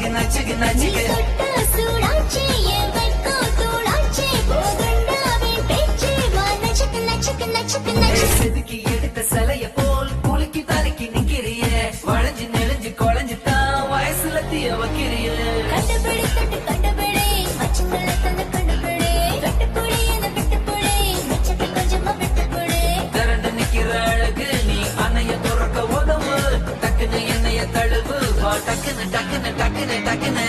நச்சுக்கு நச்சுக்கு செதுக்கி எடுத்த சிலைய போல் குலுக்கி தலைக்கு நிக்கிறிய வளைஞ்சு நெளிஞ்சு குழஞ்சு தான் வயசுல தீய வைக்கிறிய திரண்டு நிக்கிற அழகு நீ அணைய துறக்க உதவு டக்குன்னு என்னைய தழுவு வா டக்குன்னு டக்குன்னு டக்குன்னு டக்குன்னு